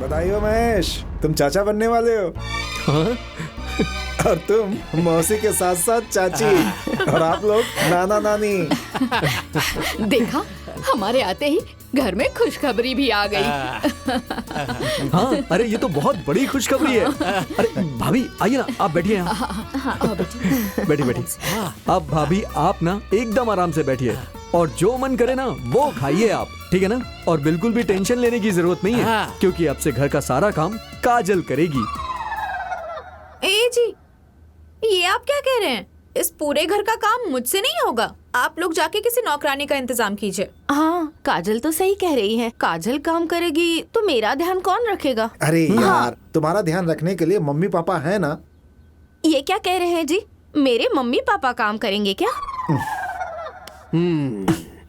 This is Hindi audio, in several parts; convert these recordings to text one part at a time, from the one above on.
बधाई हो महेश, तुम चाचा बनने वाले हो। हाँ? और तुम मौसी के साथ साथ चाची, और आप लोग नाना नानी। देखा, हमारे आते ही घर में खुशखबरी भी आ गई। हाँ, अरे ये तो बहुत बड़ी खुशखबरी है। अरे भाभी आइए ना, आप बैठिए यहाँ। बैठिए बैठिए। अब भाभी आप ना एकदम आराम से बैठिए और जो मन करे ना वो खाइए आप, ठीक है ना? और बिल्कुल भी टेंशन लेने की जरूरत नहीं है, क्योंकि अब से घर का सारा काम काजल करेगी। ए जी, ये आप क्या कह रहे हैं? इस पूरे घर का काम मुझसे नहीं होगा। आप लोग जाके किसी नौकरानी का इंतजाम कीजिए। हाँ, काजल तो सही कह रही है। काजल काम करेगी तो मेरा ध्यान कौन रखेगा? अरे यार, तुम्हारा ध्यान रखने के लिए मम्मी पापा है ना। ये क्या कह रहे हैं जी? मेरे मम्मी पापा काम करेंगे क्या?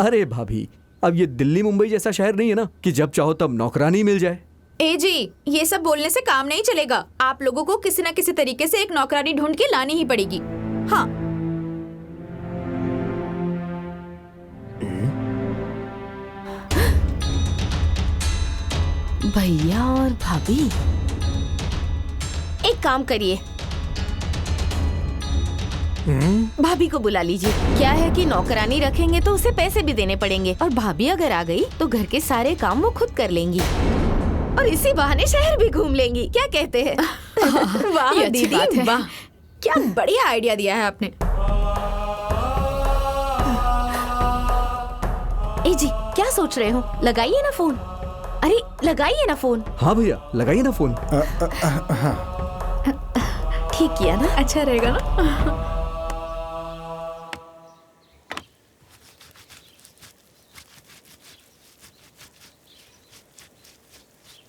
अरे भाभी, अब ये दिल्ली मुंबई जैसा शहर नहीं है ना कि जब चाहो तब नौकरानी मिल जाए। ए जी, ये सब बोलने से काम नहीं चलेगा। आप लोगों को किसी न किसी तरीके से एक नौकरानी ढूंढ के लानी ही पड़ेगी। हाँ। भैया और भाभी, एक काम करिए, भाभी को बुला लीजिए। क्या है कि नौकरानी रखेंगे तो उसे पैसे भी देने पड़ेंगे, और भाभी अगर आ गई तो घर के सारे काम वो खुद कर लेंगी और इसी बहाने शहर भी घूम लेंगी। क्या कहते हैं? वाह ये अच्छी दीदी, बात है। वाह, क्या बढ़िया आइडिया दिया है आपने। ए जी, क्या सोच रहे हो? लगाइए ना फोन। अरे लगाइए ना फोन। हाँ भैया, लगाइए ना फोन। ठीक किया ना? अच्छा रहेगा ना।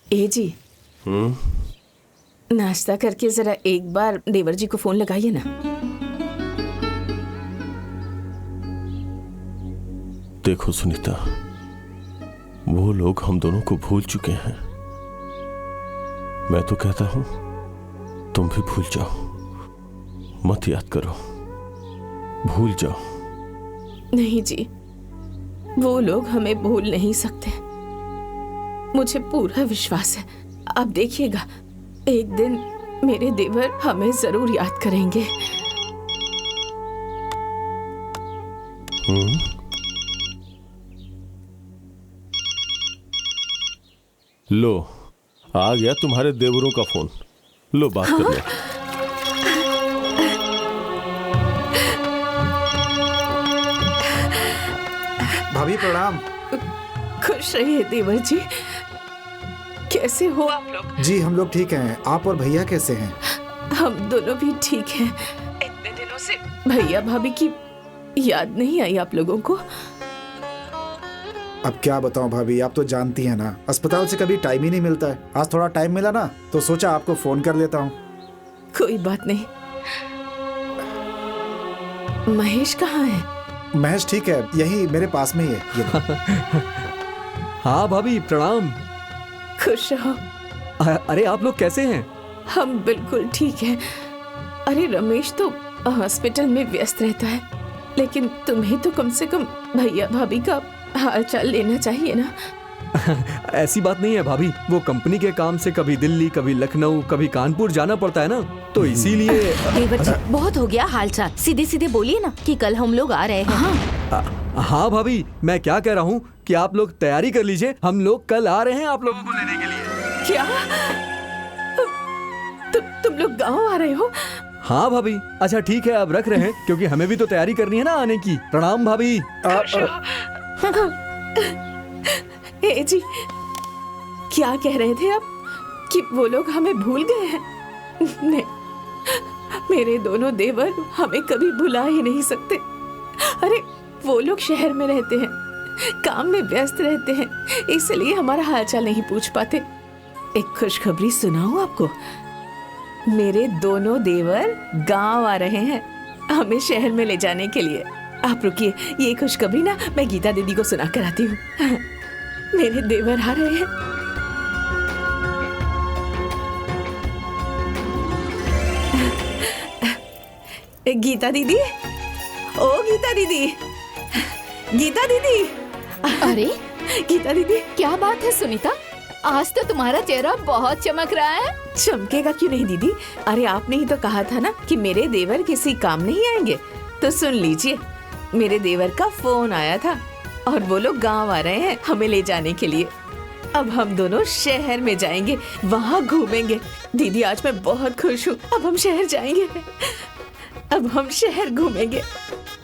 ए जी, नाश्ता करके जरा एक बार देवर जी को फोन लगाइए ना। देखो सुनीता, वो लोग हम दोनों को भूल चुके हैं। मैं तो कहता हूं तुम भी भूल जाओ, मत याद करो, भूल जाओ। नहीं जी, वो लोग हमें भूल नहीं सकते। मुझे पूरा विश्वास है। आप देखिएगा, एक दिन मेरे देवर हमें जरूर याद करेंगे। लो, आ गया तुम्हारे देवरों का फोन। लो, बात कर लो। भाभी प्रणाम। खुश रहिए देवर जी। कैसे हो आप लोग? जी हम लोग ठीक हैं, आप और भैया कैसे हैं? हम दोनों भी ठीक हैं। इतने दिनों से भैया भाभी की याद नहीं आई आप लोगों को? अब क्या बताऊं भाभी, आप तो जानती हैं ना, अस्पताल से कभी टाइम ही नहीं मिलता है। आज थोड़ा टाइम मिला ना तो सोचा आपको फोन कर लेता हूं। कोई बात नहीं। महेश कहाँ है? महेश ठीक है, यही मेरे पास में ही है। ये लो। हाँ भाभी प्रणाम। खुश रहो। अरे आप लोग कैसे हैं? हम बिल्कुल ठीक हैं। अरे रमेश तो हॉस्पिटल में व्यस्त रहता है, लेकिन तुम्हें तो कम से कम भैया भाभी का हाल चाल लेना चाहिए ना। ऐसी बात नहीं है भाभी, वो कंपनी के काम से कभी दिल्ली, कभी लखनऊ, कभी कानपुर जाना पड़ता है ना, तो इसीलिए। देवर जी, बहुत हो गया हालचाल, सीधे सीधे बोलिए ना कि कल हम लोग आ रहे हैं। हाँ भाभी, मैं क्या कह रहा हूँ कि आप लोग तैयारी कर लीजिए, हम लोग कल आ रहे हैं आप लोगों को लेने के लिए। क्या? तुम लोग गांव आ रहे हो? हाँ भाभी। अच्छा ठीक है, अब रख रहे हैं क्योंकि हमें भी तो तैयारी करनी है ना आने की। प्रणाम भाभी। ए जी, क्या कह रहे थे आप कि वो लोग हमें भूल गए हैं? नहीं, मेरे दोनों देवर हमें कभी भुला ही नहीं सकते। अरे वो लोग शहर में रहते हैं, काम में व्यस्त रहते हैं, इसलिए हमारा हालचाल नहीं पूछ पाते। एक खुशखबरी सुनाऊं आपको? मेरे दोनों देवर गांव आ रहे हैं हमें शहर में ले जाने के लिए। आप रुकिए, ये खुशखबरी ना मैं गीता दीदी को सुना कर आती हूँ। मेरे देवर आ रहे हैं। गीता दीदी, ओ गीता दीदी, गीता दीदी। अरे गीता दीदी, क्या बात है सुनीता? आज तो तुम्हारा चेहरा बहुत चमक रहा है। चमकेगा क्यों नहीं दीदी? अरे आपने ही तो कहा था ना कि मेरे देवर किसी काम नहीं आएंगे। तो सुन लीजिए, मेरे देवर का फोन आया था और वो लोग गांव आ रहे हैं हमें ले जाने के लिए। अब हम दोनों शहर में जाएंगे, वहाँ घूमेंगे। दीदी आज मैं बहुत खुश हूँ। अब हम शहर जाएंगे, अब हम शहर घूमेंगे,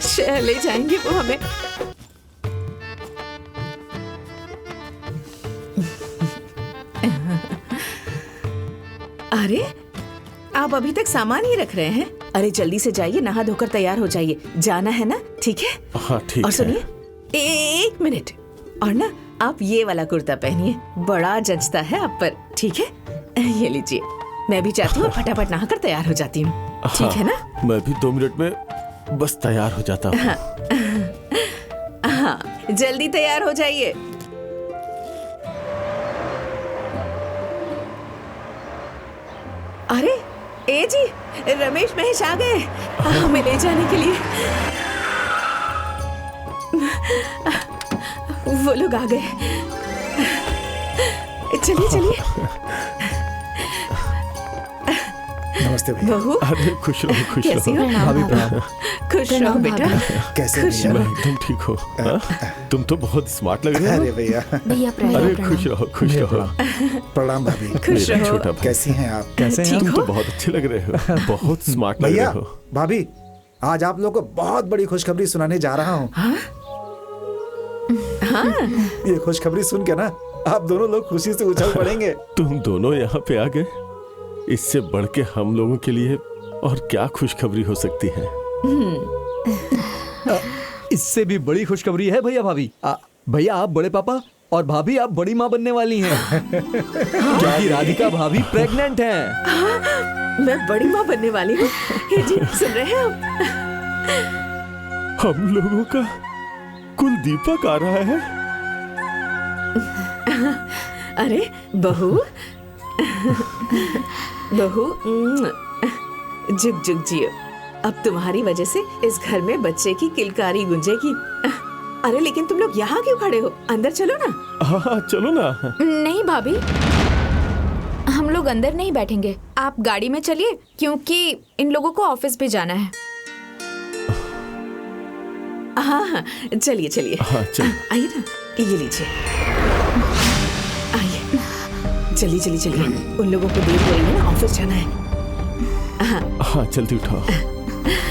शहर ले जाएंगे वो हमें। अरे आप अभी तक सामान ही रख रहे हैं? अरे जल्दी से जाइए, नहा धोकर तैयार हो जाइए, जाना है ना? ठीक है? हाँ ठीक और है। सुनिए, एक मिनट और ना, आप ये वाला कुर्ता पहनिए, बड़ा जचता है आप पर। ठीक है, ये लीजिए। मैं भी चाहती हूँ फटाफट नहाकर तैयार हो जाती हूँ। ठीक है ना? मैं भी 2 मिनट में बस तैयार हो जाता हूँ। हाँ, जल्दी तैयार हो जाइए। अरे ए जी, रमेश महेश आ गए हमें ले जाने के लिए। वो लोग आ गए। चलिए चलिए। नमस्ते भैया। बहू, अरे खुश रहो, खुश कैसी रहो। हो? भाभी प्रणाम। खुश रहो बेटा। कैसे खुश भैया? मैं एकदम ठीक हूँ। हाँ? तुम तो बहुत स्मार्ट लग रहे अरे हो। भैया भैया अरे खुश रहो, खुश रहो। प्रणाम भाभी। खुश मेरा रहो। छोटा भाई, कैसी हैं आप? कैसे हैं तुम आप? तो बहुत अच्छे लग रहे हो, बहुत स्मार्ट लग रहे भैया हो। भाभी, आज आप लोगों को बहुत बड़ी खुशखबरी सुनाने जा रहा हूँ। ये खुशखबरी सुन के ना आप दोनों लोग खुशी से उछल पड़ेंगे। तुम दोनों यहाँ पे आ गए, इससे बढ़ के हम लोगों के लिए और क्या खुशखबरी हो सकती है। इससे भी बड़ी खुशखबरी है भैया भाभी। भैया आप बड़े पापा और भाभी आप बड़ी माँ बनने वाली हैं। क्योंकि राधिका भाभी प्रेग्नेंट हैं। मैं बड़ी माँ बनने वाली हूँ। ये जी सुन रहे हैं आप? हम लोगों का कुल दीपक आ रहा है। अरे बहू, बहू, जुग जुग जियो। अब तुम्हारी वजह से इस घर में बच्चे की किलकारी गूंजेगी। अरे लेकिन तुम लोग यहाँ क्यों खड़े हो? अंदर चलो ना। हाँ चलो ना। नहीं भाभी, हम लोग अंदर नहीं बैठेंगे, आप गाड़ी में चलिए, क्योंकि इन लोगों को ऑफिस भी जाना है। हाँ हाँ, चलिए चलिए। हाँ चलो। आइए ना, ये लीजिए। आइए, चलिए चलिए चलिए। उन लोगों को देर हो रही है ना, ऑफिस जाना है। हाँ जल्दी उठाओ,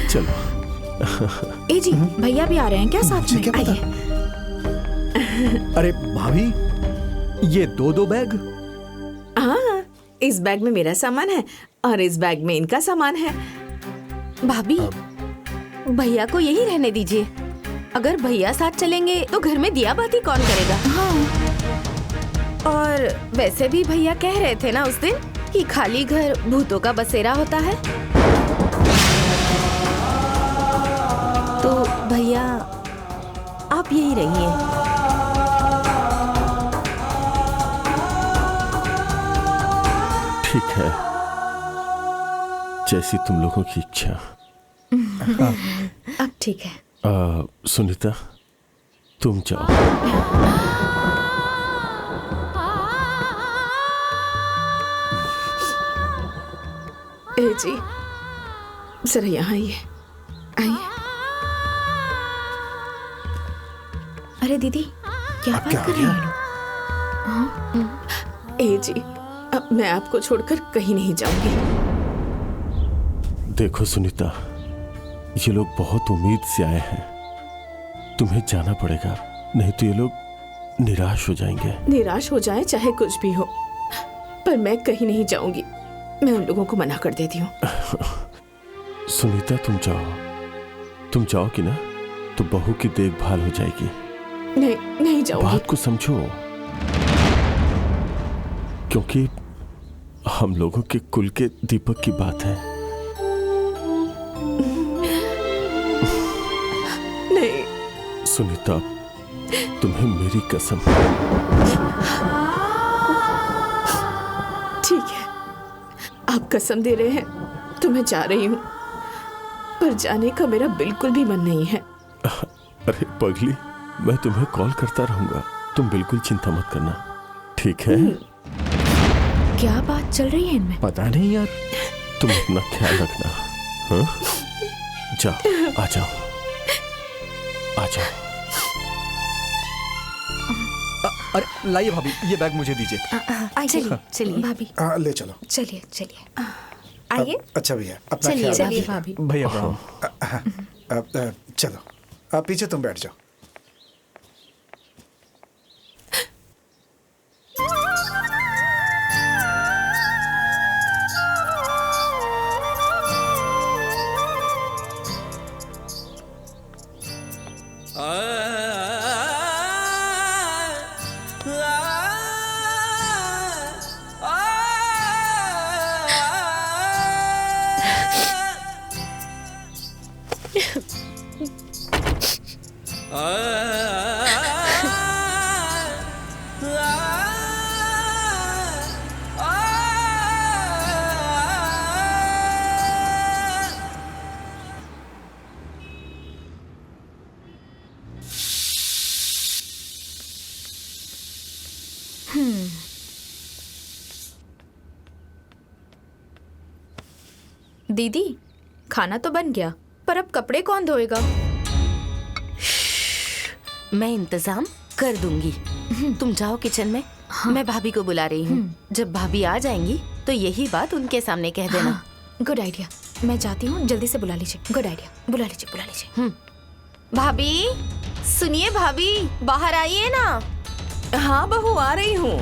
चलो। ए जी, भैया भी आ रहे हैं क्या साथ मुझे में? क्या पता? आइए। अरे भाभी, ये दो बैग। हाँ, इस बैग में मेरा सामान है और इस बैग में इनका सामान है। भाभी, भैया को यही रहने दीजिए। अगर भैया साथ चलेंगे तो घर में दिया बाती कौन करेगा? और वैसे भी भैया कह रहे थे ना उस दिन कि खाली घर भूतों का बसेरा होता है। तो भैया आप यही रहिए। ठीक है, जैसी तुम लोगों की इच्छा। अब ठीक है। सुनीता, तुम जाओ। ए जी, जरा यहाँ आइए, आइए। अरे दीदी, क्या अब बात क्या कर हो रही गया? हैं? ए जी, अब मैं आपको छोड़कर कहीं नहीं जाऊंगी। देखो सुनीता, ये लोग बहुत उम्मीद से आए हैं, तुम्हें जाना पड़ेगा, नहीं तो ये लोग निराश हो जाएंगे। निराश हो जाए चाहे कुछ भी हो, पर मैं कहीं नहीं जाऊंगी। मैं उन लोगों को मना कर देती हूँ। सुनीता तुम जाओगी ना तो बहू की देखभाल हो जाएगी। नहीं, नहीं जाऊंगी। बात को समझो, क्योंकि हम लोगों के कुल के दीपक की बात है। नहीं। सुनीता, तुम्हें मेरी कसम। ठीक है, आप कसम दे रहे हैं तो मैं जा रही हूँ, पर जाने का मेरा बिल्कुल भी मन नहीं है। अरे पगली, मैं तुम्हें कॉल करता रहूंगा, तुम बिल्कुल चिंता मत करना, ठीक है? क्या बात चल रही है इनमें? पता नहीं यार। तुम अपना ख्याल रखना। हाँ? जाओ, आ जाओ, आ जाओ। अरे लाइए भाभी, ये बैग मुझे दीजिए। चलिए चलिए भाभी ले चलो। चलिए चलिए आइए। अच्छा भैया, अपना चलिए, ख्याल चलिए रखिए। भाभी। भैया प्रणाम। चलो, पीछे तुम बैठ जाओ। दीदी, खाना तो बन गया, पर अब कपड़े कौन धोएगा? मैं इंतजाम कर दूंगी। तुम जाओ किचन में। मैं भाभी को बुला रही हूँ। जब भाभी आ जाएंगी तो यही बात उनके सामने कह देना। Good idea. मैं जाती हूँ, जल्दी से बुला लीजिए। गुड आइडिया, बुला लीजिए, बुला लीजिए। भाभी, सुनिए भाभी, बाहर आइए ना। हाँ बहू, आ रही हूँ।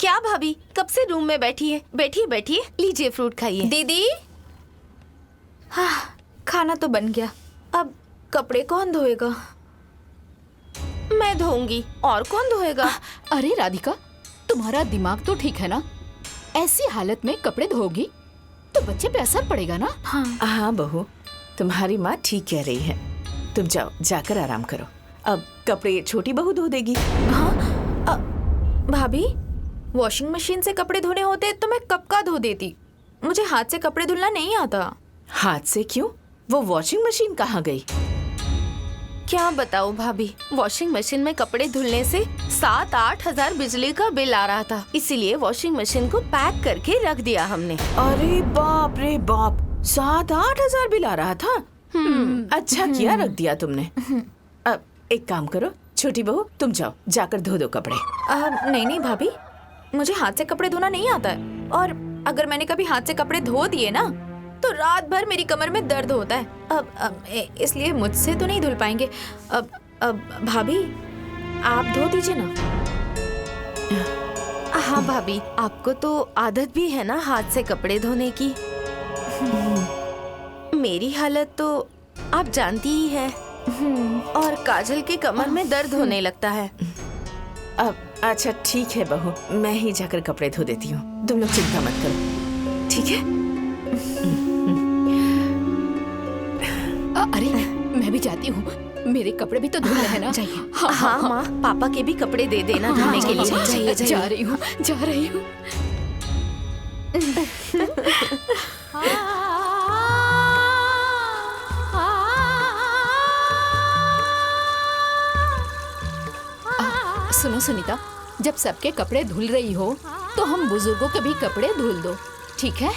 क्या भाभी, कब से रूम में बैठी है? बैठिए बैठिए, लीजिए फ्रूट खाइए। दीदी, हाँ, खाना तो बन गया, अब कपड़े कौन धोएगा? मैं धोऊंगी, और कौन धोएगा? अरे राधिका, तुम्हारा दिमाग तो ठीक है ना? ऐसी हालत में कपड़े धोगी तो बच्चे पे असर पड़ेगा ना। हाँ बहू, तुम्हारी माँ ठीक कह रही है। तुम जाओ, जाकर आराम करो। अब कपड़े छोटी बहू धो देगी। भाभी, वॉशिंग मशीन से कपड़े धोने होते तो मैं कब का धो देती। मुझे हाथ से कपड़े धुलना नहीं आता। हाथ से क्यों? वो वॉशिंग मशीन कहाँ गई? क्या बताऊं भाभी, वॉशिंग मशीन में कपड़े धुलने से 7-8 हजार बिजली का बिल आ रहा था, इसीलिए वॉशिंग मशीन को पैक करके रख दिया हमने। अरे बाप रे बाप, 7-8 हजार बिल आ रहा था। अच्छा किया रख दिया तुमने। अब एक काम करो, छोटी बहू तुम जाओ, जाकर धो दो कपड़े। नहीं नहीं भाभी, मुझे हाथ से कपड़े धोना नहीं आता है, और अगर मैंने कभी हाथ से कपड़े धो दिए ना तो रात भर मेरी कमर में दर्द होता है। अब इसलिए मुझसे तो नहीं धुल पाएंगे। अब भाभी, आप धो दीजिए ना। हाँ भाभी, आपको तो आदत भी है ना हाथ से कपड़े धोने की। मेरी हालत तो आप जानती ही है, और काजल के कमर में दर्द होने लगता है। अब अच्छा ठीक है बहू, मैं ही जाकर कपड़े धो देती हूँ, तुम लोग चिंता मत करो, ठीक है? अरे मैं भी जाती हूँ, मेरे कपड़े भी तो धुलने हैं ना। जाइए। हाँ माँ, पापा के भी कपड़े दे देना धोने के लिए। जाइए, जा रही हूँ, जा रही हूँ। सुनो सुनीता, जब सबके कपड़े धुल रही हो तो हम बुजुर्गों के भी कपड़े धुल दो, ठीक है?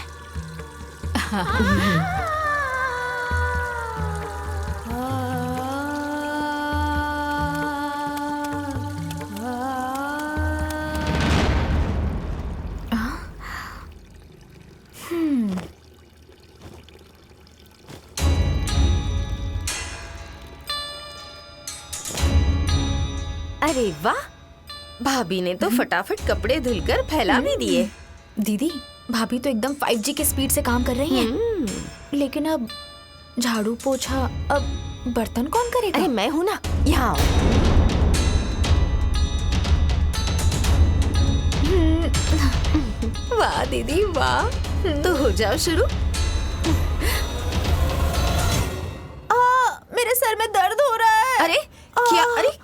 अरे वाह, भाभी ने तो फटाफट कपड़े धुलकर फैला भी दिए। दीदी, भाभी तो एकदम 5G के स्पीड से काम कर रही हैं। लेकिन अब झाड़ू पोछा, अब बर्तन कौन करेगा? अरे मैं हूँ ना, यहाँ आओ। वाह दीदी वाह। तो हो जाओ शुरू। मेरे सर में दर्द हो रहा है। अरे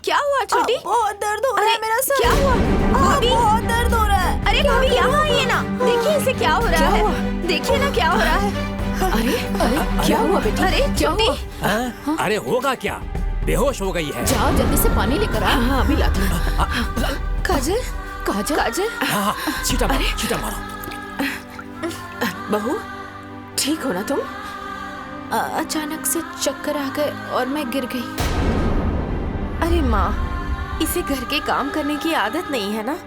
क्या हुआ छोटी? बहुत दर्द हो रहा है मेरा सर। क्या हुआ? भाभी, बहुत दर्द हो रहा है। अरे भाभी यहाँ आइए ना, देखिए इसे क्या हो रहा है। देखिए ना क्या हो रहा है। अरे क्या हुआ बेटा? अरे छोटी, अरे होगा क्या? बेहोश हो गई है। जाओ जल्दी से पानी लेकर आ। हाँ अभी लाती हूँ। काजल, काजल, काजल, हाँ, छींटा मारो, छींटा मारो। बहू ठीक हो ना तुम? अचानक से चक्कर आ गए और मैं गिर गई। अरे माँ, इसे घर के काम करने की आदत नहीं है ना।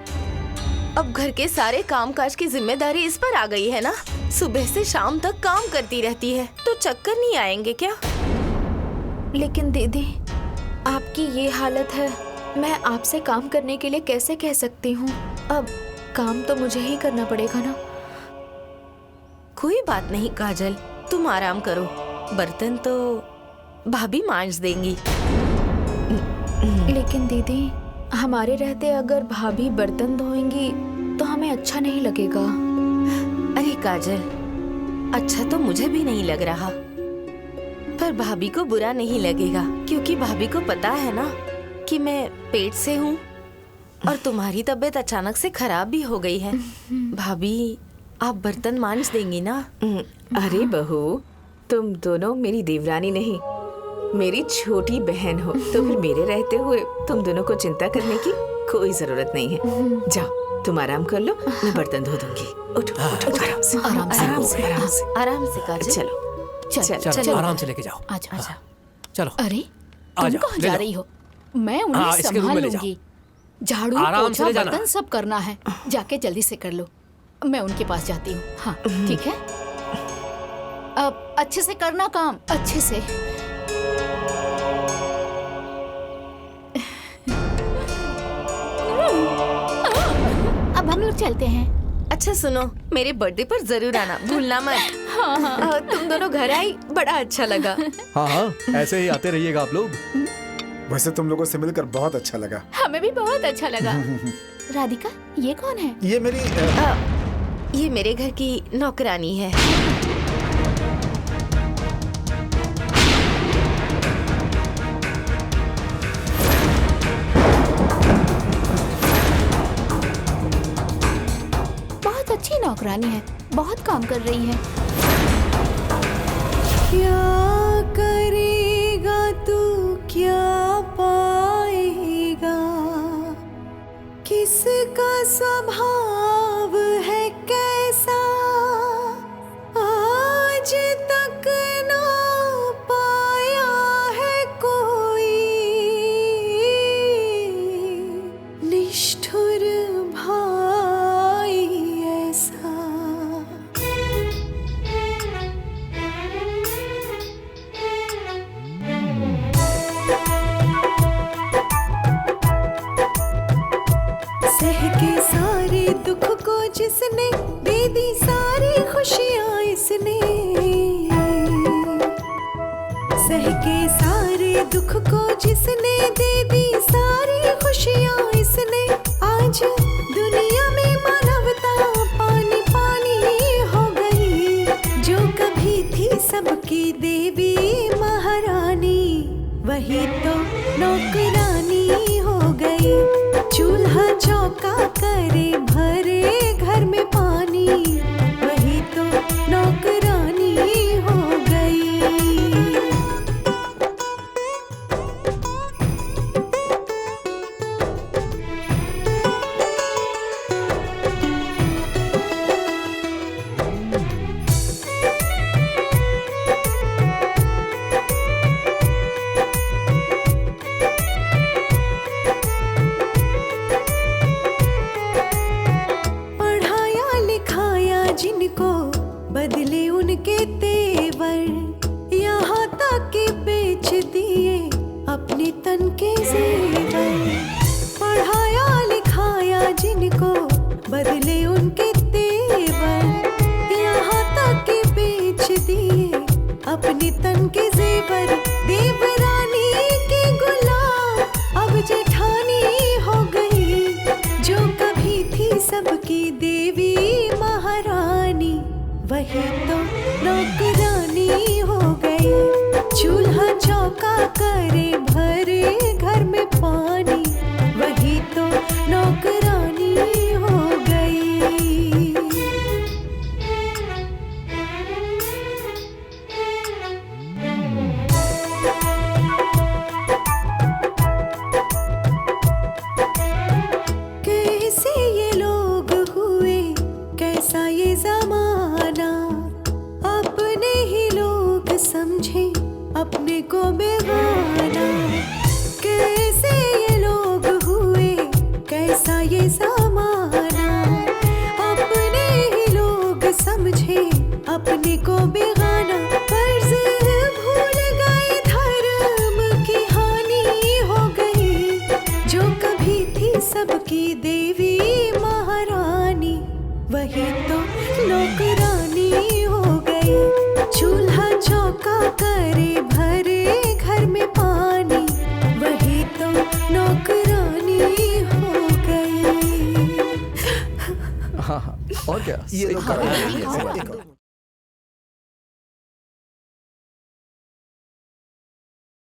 अब घर के सारे कामकाज की जिम्मेदारी इस पर आ गई है ना। सुबह से शाम तक काम करती रहती है, तो चक्कर नहीं आएंगे क्या? लेकिन दीदी, आपकी ये हालत है, मैं आपसे काम करने के लिए कैसे कह सकती हूँ? अब काम तो मुझे ही करना पड़ेगा ना। कोई बात नहीं काजल, तुम आराम करो। बर्तन तो भाभी मांज देंगी। लेकिन दीदी, हमारे रहते अगर भाभी बर्तन धोएंगी तो हमें अच्छा नहीं लगेगा। अरे काजल, अच्छा तो मुझे भी नहीं लग रहा, पर भाभी को बुरा नहीं लगेगा, क्योंकि भाभी को पता है ना कि मैं पेट से हूँ और तुम्हारी तबीयत अचानक से खराब भी हो गई है। भाभी, आप बर्तन मांज देंगी ना? अरे बहू, तुम दोनों मेरी देवरानी नहीं, मेरी छोटी बहन हो, तो फिर मेरे रहते हुए तुम दोनों को चिंता करने की कोई जरूरत नहीं है। जाओ तुम आराम कर लो, मैं बर्तन धो दूंगी। उठो उठो, आराम से आराम से, आराम से आराम से। आराम से काजल। चलो चल चलो, आराम से लेके जाओ। आजा, आजा। चलो, अरे आ तुम जाओ, कहाँ ले जा जाओ। रही हो? मैं हाँ, उन्हें इसके रूम में संभाल ले जाओ। लूंगी। झाड़ू, आराम से पोछा, ले जाना। बर्तन सब करना है। जाके जल्दी से कर लो। मैं उनके पास जाती हूँ। हाँ ठीक है। अब अच्छे से करना काम, अच्छे से। अब हम लोग चलते हैं। अच्छा सुनो, मेरे बर्थडे पर जरूर आना, भूलना मत। तुम दोनों घर आई, बड़ा अच्छा लगा। हाँ हाँ, ऐसे ही आते रहिएगा आप लोग। वैसे तुम लोगों से मिलकर बहुत अच्छा लगा। हमें भी बहुत अच्छा लगा। राधिका, ये कौन है? ये मेरी ये मेरे घर की नौकरानी है। बहुत अच्छी नौकरानी है, बहुत काम कर रही है। क्या करेगा तू, क्या पाएगा, किसका स्वभाव है कैसा, आज तक ना पाया है कोई, निष्ठुर भाई ऐसा। सह के सारे दुख को जिसने दे दी सारी खुशियां इसने, सह के सारे दुख को जिसने दे दी सारी खुशियां इसने, आज दुनिया में मानवता पानी पानी हो गई, जो कभी थी सबकी देवी महारानी, वही तो नौकरानी हो गई। चूल्हा चौका करे भरे घर में पानी, वही तो नौकरानी हो गई। पढ़ाया लिखाया जिनको बदले उनके तेवर, यहाँ तक कि बेच दिए अपने तन के जेवर। पढ़ाया लिखाया जिनको बदले उनके तेवर, यहाँ तक कि बेच दिए अपने तन के जेवर। देवरानी के गुलाम अब जेठानी हो गई, जो कभी थी सबकी देवी महारानी, वही तो नौकरानी हो गई। चूल्हा चौका करे भरे घर में पानी, वही तो नौकरानी हो गई। और क्या ये लो हाँ, करो। हाँ, एक और।